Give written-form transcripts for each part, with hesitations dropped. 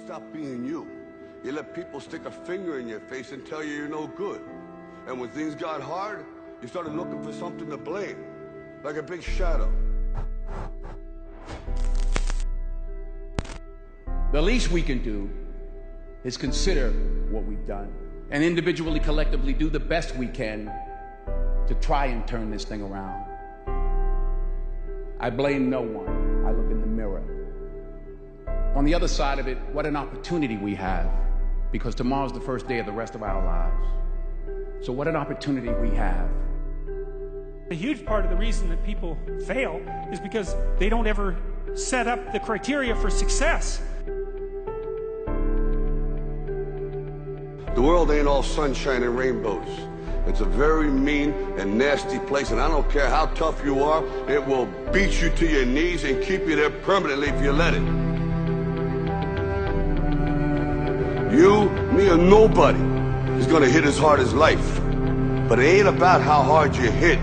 Stop being you. You let people stick a finger in your face and tell you you're no good. And when things got hard, you started looking for something to blame, like a big shadow. The least we can do is consider what we've done and individually, collectively do the best we can to try and turn this thing around. I blame no one. I look in the mirror. On the other side of it, what an opportunity we have, because tomorrow's the first day of the rest of our lives. So what an opportunity we have. A huge part of the reason that people fail is because they don't ever set up the criteria for success. The world ain't all sunshine and rainbows. It's a very mean and nasty place, and I don't care how tough you are, it will beat you to your knees and keep you there permanently if you let it. You, me, or nobody is gonna hit as hard as life. But it ain't about how hard you hit.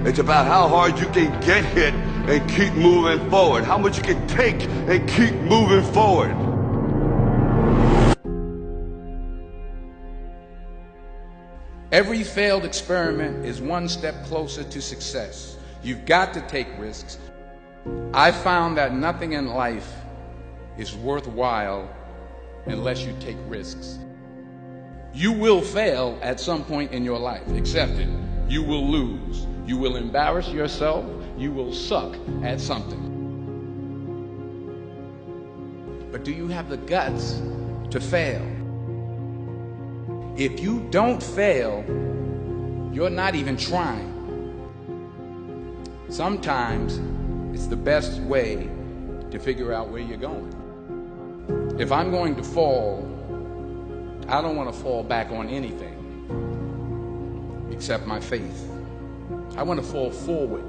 It's about how hard you can get hit and keep moving forward. How much you can take and keep moving forward. Every failed experiment is one step closer to success. You've got to take risks. I found that nothing in life is worthwhile unless you take risks. You will fail at some point in your life. Accept it. You will lose. You will embarrass yourself. You will suck at something. But do you have the guts to fail? If you don't fail, you're not even trying. Sometimes it's the best way to figure out where you're going. If I'm going to fall, I don't want to fall back on anything except my faith. I want to fall forward.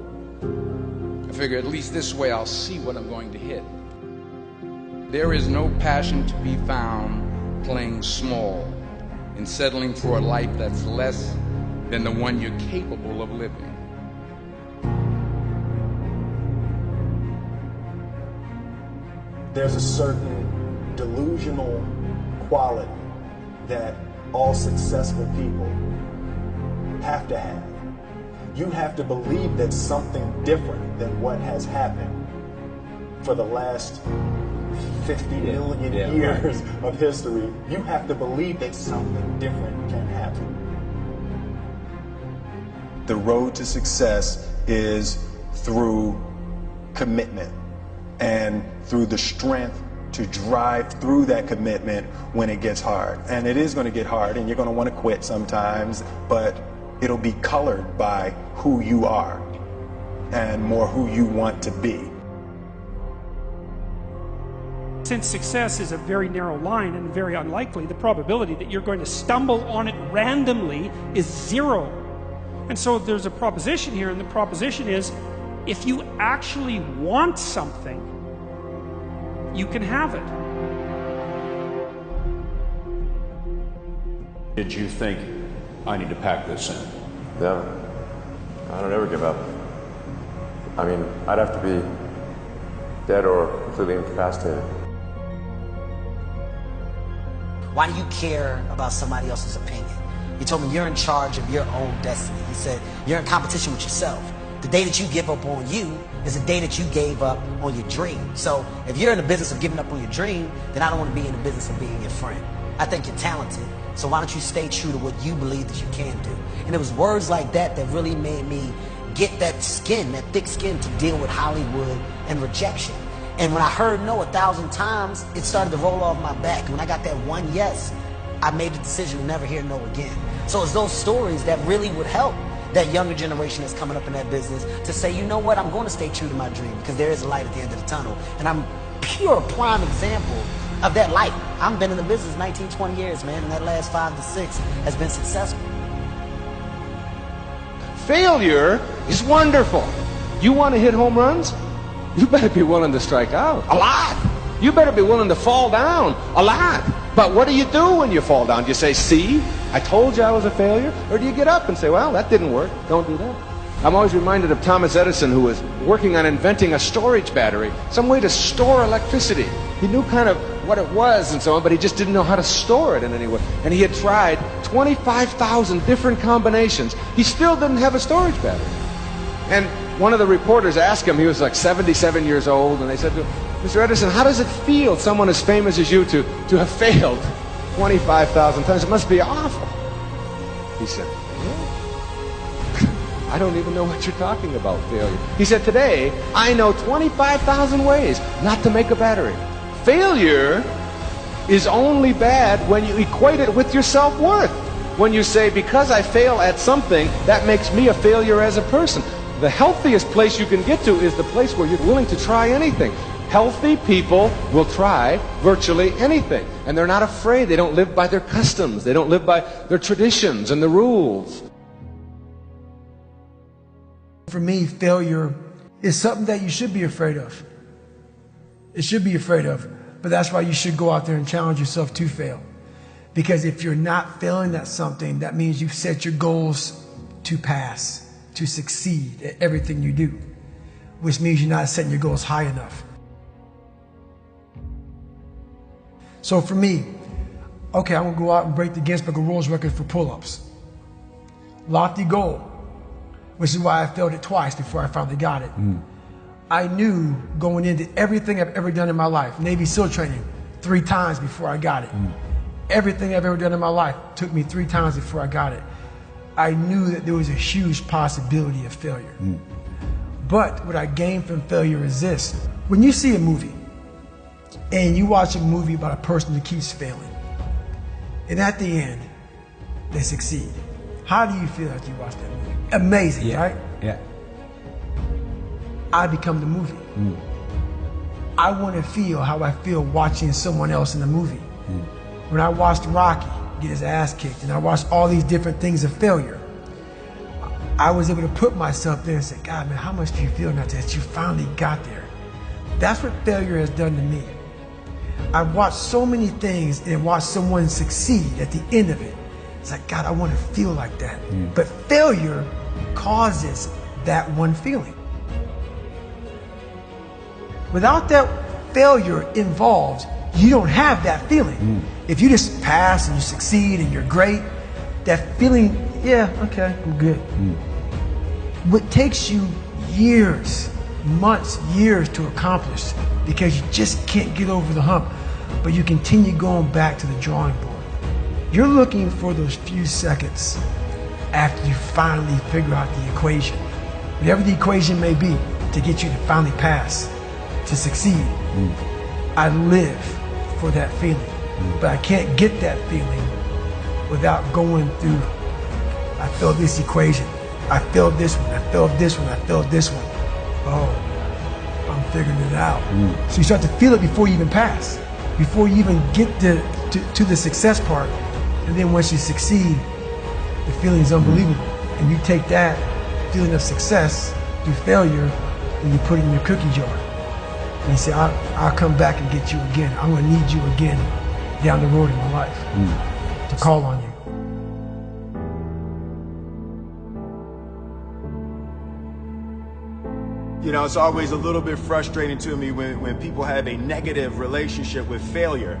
I figure at least this way I'll see what I'm going to hit. There is no passion to be found playing small and settling for a life that's less than the one you're capable of living. There's a certain delusional quality that all successful people have to have. You have to believe that something different than what has happened for the last 50 million years of history. You have to believe that something different can happen. The road to success is through commitment and through the strength to drive through that commitment when it gets hard. And it is going to get hard and you're going to want to quit sometimes, but it'll be colored by who you are and more who you want to be. Since success is a very narrow line and very unlikely, the probability that you're going to stumble on it randomly is zero. And so there's a proposition here, and the proposition is, if you actually want something, you can have it. Did you think, I need to pack this in? Never. I don't ever give up. I mean, I'd have to be dead or completely incapacitated. Why do you care about somebody else's opinion? You told me you're in charge of your own destiny. You said you're in competition with yourself. The day that you give up on you is the day that you gave up on your dream. So if you're in the business of giving up on your dream, then I don't want to be in the business of being your friend. I think you're talented, so why don't you stay true to what you believe that you can do? And it was words like that that really made me get that skin, that thick skin to deal with Hollywood and rejection. And when I heard no 1,000 times, it started to roll off my back. When I got that one yes, I made the decision to never hear no again. So it's those stories that really would help that younger generation that's coming up in that business to say, you know what, I'm going to stay true to my dream because there is a light at the end of the tunnel. And I'm pure prime example of that light. I've been in the business 19, 20 years, man, and that last 5 to 6 has been successful. Failure is wonderful. You want to hit home runs? You better be willing to strike out a lot. You better be willing to fall down a lot. But what do you do when you fall down? Do you say, see, I told you I was a failure? Or do you get up and say, well, that didn't work. Don't do that. I'm always reminded of Thomas Edison, who was working on inventing a storage battery, some way to store electricity. He knew kind of what it was and so on, but he just didn't know how to store it in any way. And he had tried 25,000 different combinations. He still didn't have a storage battery. And one of the reporters asked him, he was like 77 years old, and they said to him, Mr. Edison, how does it feel, someone as famous as you, to have failed 25,000 times? It must be awful. He said, I don't even know what you're talking about, failure. He said, today, I know 25,000 ways not to make a battery. Failure is only bad when you equate it with your self-worth. When you say, because I fail at something, that makes me a failure as a person. The healthiest place you can get to is the place where you're willing to try anything. Healthy people will try virtually anything. And they're not afraid. They don't live by their customs. They don't live by their traditions and the rules. For me, failure is something that you should be afraid of. It should be afraid of. But that's why you should go out there and challenge yourself to fail. Because if you're not failing at something, that means you've set your goals to pass, to succeed at everything you do, which means you're not setting your goals high enough. So for me, okay, I'm gonna go out and break the Guinness Book of World Records for pull-ups. Lofty goal, which is why I failed it twice before I finally got it. I knew going into everything I've ever done in my life, Navy SEAL training, 3 times before I got it. Everything I've ever done in my life took me 3 times before I got it. I knew that there was a huge possibility of failure. But what I gained from failure is this. When you see a movie, and you watch a movie about a person who keeps failing, and at the end, they succeed. How do you feel after you watch that movie? Amazing, right? Yeah. I become the movie. I want to feel how I feel watching someone else in the movie. When I watched Rocky get his ass kicked, and I watched all these different things of failure, I was able to put myself there and say, God, man, how much do you feel now that you finally got there? That's what failure has done to me. I've watched so many things and watched someone succeed at the end of it. It's like, God, I want to feel like that. But failure causes that one feeling. Without that failure involved, you don't have that feeling. If you just pass and you succeed and you're great, that feeling, yeah, okay, I'm good. What takes you years, months, years to accomplish because you just can't get over the hump, but you continue going back to the drawing board. You're looking for those few seconds after you finally figure out the equation, whatever the equation may be, to get you to finally pass, to succeed. I live for that feeling, but I can't get that feeling without going through, I failed this equation, I failed this one, I failed this one, I failed this one. Oh, I'm figuring it out. So you start to feel it before you even pass, before you even get to the success part. And then once you succeed, the feeling is unbelievable. And you take that feeling of success through failure and you put it in your cookie jar. And you say, I'll come back and get you again. I'm gonna need you again down the road in my life to call on you. You know, it's always a little bit frustrating to me when people have a negative relationship with failure.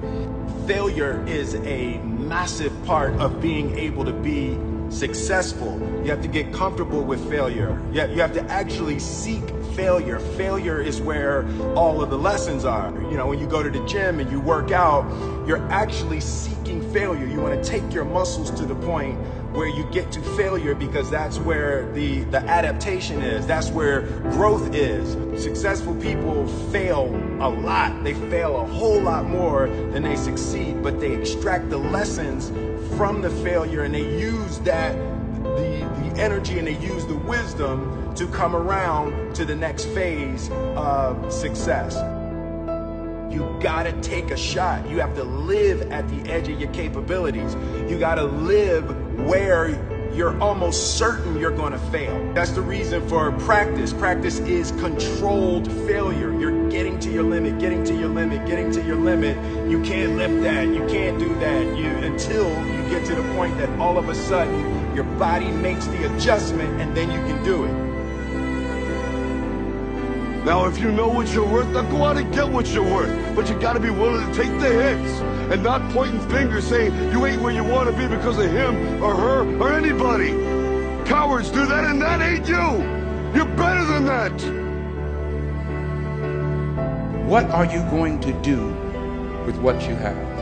Failure is a massive part of being able to be successful. You have to get comfortable with failure. You have to actually seek failure. Failure is where all of the lessons are. You know, when you go to the gym and you work out, you're actually seeking failure. You want to take your muscles to the point where you get to failure, because that's where the adaptation is. That's where growth is. Successful people fail a lot. They fail a whole lot more than they succeed, but they extract the lessons from the failure and they use that, the energy, and they use the wisdom to come around to the next phase of success. You gotta take a shot. You have to live at the edge of your capabilities. You gotta live where you're almost certain you're gonna fail. That's the reason for practice. Practice is controlled failure. You're getting to your limit, getting to your limit, getting to your limit. You can't lift that, you can't do that, until you get to the point that all of a sudden your body makes the adjustment and then you can do it. Now, if you know what you're worth, now go out and get what you're worth. But you gotta be willing to take the hits and not pointing fingers saying you ain't where you want to be because of him or her or anybody. Cowards do that, and that ain't you. You're better than that. What are you going to do with what you have?